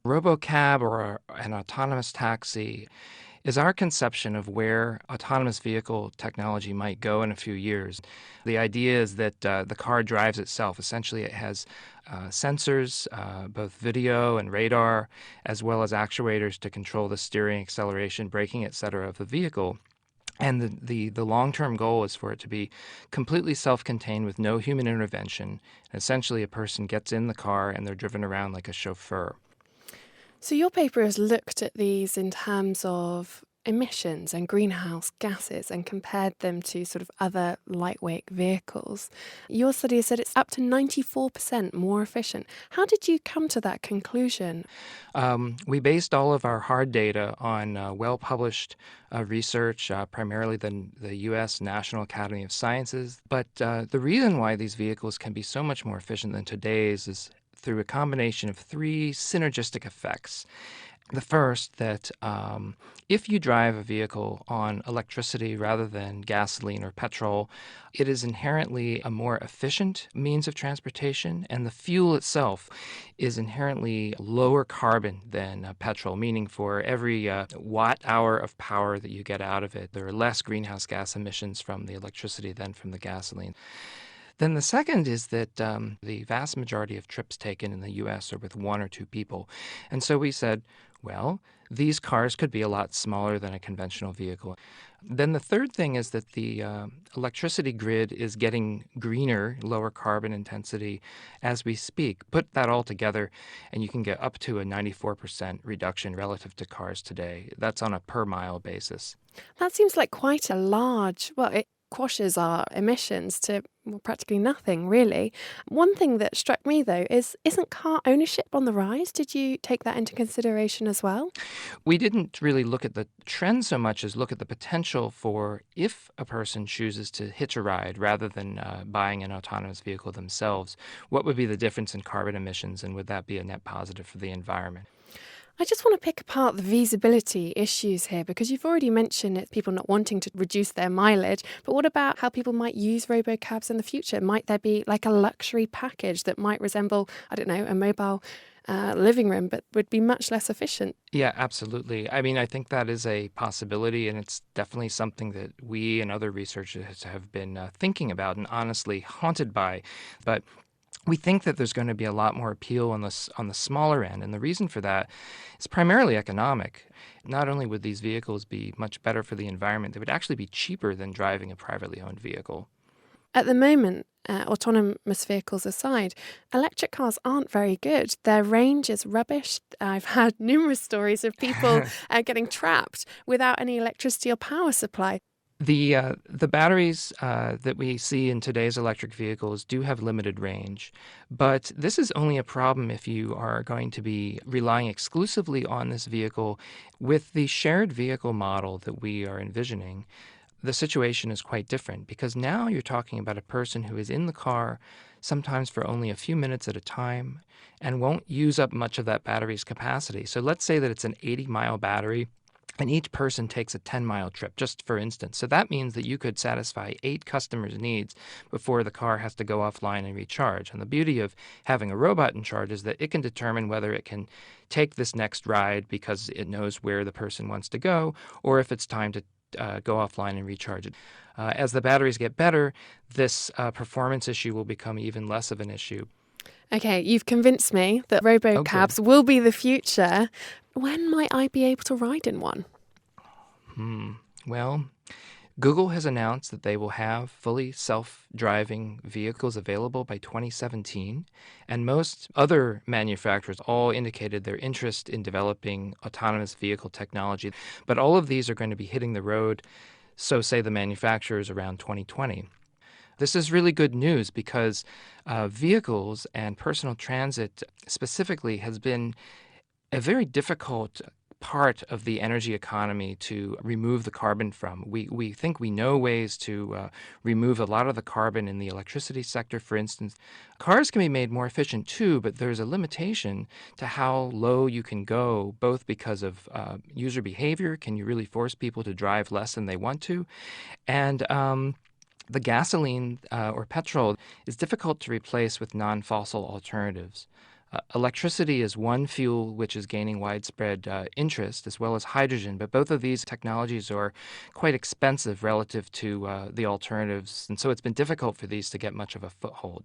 RoboCab or an autonomous taxi is our conception of where autonomous vehicle technology might go in a few years. The idea is that the car drives itself. Essentially, it has sensors, both video and radar, as well as actuators to control the steering, acceleration, braking, etc. of the vehicle. And the long-term goal is for it to be completely self-contained with no human intervention. Essentially, a person gets in the car and they're driven around like a chauffeur. So your paper has looked at these in terms of emissions and greenhouse gases and compared them to sort of other lightweight vehicles. Your study has said it's up to 94% more efficient. How did you come to that conclusion? We based all of our hard data on well-published research, primarily the U.S. National Academy of Sciences. But the reason why these vehicles can be so much more efficient than today's is through a combination of three synergistic effects. The first, that if you drive a vehicle on electricity rather than gasoline or petrol, it is inherently a more efficient means of transportation, and the fuel itself is inherently lower carbon than petrol, meaning for every watt hour of power that you get out of it, there are less greenhouse gas emissions from the electricity than from the gasoline. Then the second is that the vast majority of trips taken in the U.S. are with one or two people. And so we said, well, these cars could be a lot smaller than a conventional vehicle. Then the third thing is that the electricity grid is getting greener, lower carbon intensity as we speak. Put that all together, and you can get up to a 94% reduction relative to cars today. That's on a per mile basis. That seems like quite a large, well, it quashes our emissions to practically nothing, really. One thing that struck me, though, isn't car ownership on the rise? Did you take that into consideration as well? We didn't really look at the trend so much as look at the potential for if a person chooses to hitch a ride rather than buying an autonomous vehicle themselves, what would be the difference in carbon emissions, and would that be a net positive for the environment? I just want to pick apart the feasibility issues here because you've already mentioned it, people not wanting to reduce their mileage. But what about how people might use RoboCabs in the future? Might there be like a luxury package that might resemble, I don't know, a mobile living room, but would be much less efficient? Yeah, absolutely. I mean, I think that is a possibility, and it's definitely something that we and other researchers have been thinking about and honestly haunted by. But we think that there's going to be a lot more appeal on the smaller end, and the reason for that is primarily economic. Not only would these vehicles be much better for the environment, they would actually be cheaper than driving a privately owned vehicle. At the moment, autonomous vehicles aside, electric cars aren't very good. Their range is rubbish. I've had numerous stories of people getting trapped without any electricity or power supply. The batteries that we see in today's electric vehicles do have limited range, but this is only a problem if you are going to be relying exclusively on this vehicle. With the shared vehicle model that we are envisioning, the situation is quite different because now you're talking about a person who is in the car sometimes for only a few minutes at a time and won't use up much of that battery's capacity. So let's say that it's an 80-mile battery, and each person takes a 10-mile trip, just for instance. So that means that you could satisfy 8 customers' needs before the car has to go offline and recharge. And the beauty of having a robot in charge is that it can determine whether it can take this next ride because it knows where the person wants to go, or if it's time to go offline and recharge it. As the batteries get better, this performance issue will become even less of an issue. Okay, you've convinced me that Oh, good. RoboCabs will be the future. When might I be able to ride in one? Well, Google has announced that they will have fully self-driving vehicles available by 2017, and most other manufacturers all indicated their interest in developing autonomous vehicle technology. But all of these are going to be hitting the road, so say the manufacturers, around 2020. This is really good news because vehicles and personal transit specifically has been a very difficult part of the energy economy to remove the carbon from. We think we know ways to remove a lot of the carbon in the electricity sector, for instance. Cars can be made more efficient too, but there's a limitation to how low you can go, both because of user behavior. Can you really force people to drive less than they want to? And the gasoline or petrol is difficult to replace with non-fossil alternatives. Electricity is one fuel which is gaining widespread interest, as well as hydrogen, but both of these technologies are quite expensive relative to the alternatives, and so it's been difficult for these to get much of a foothold.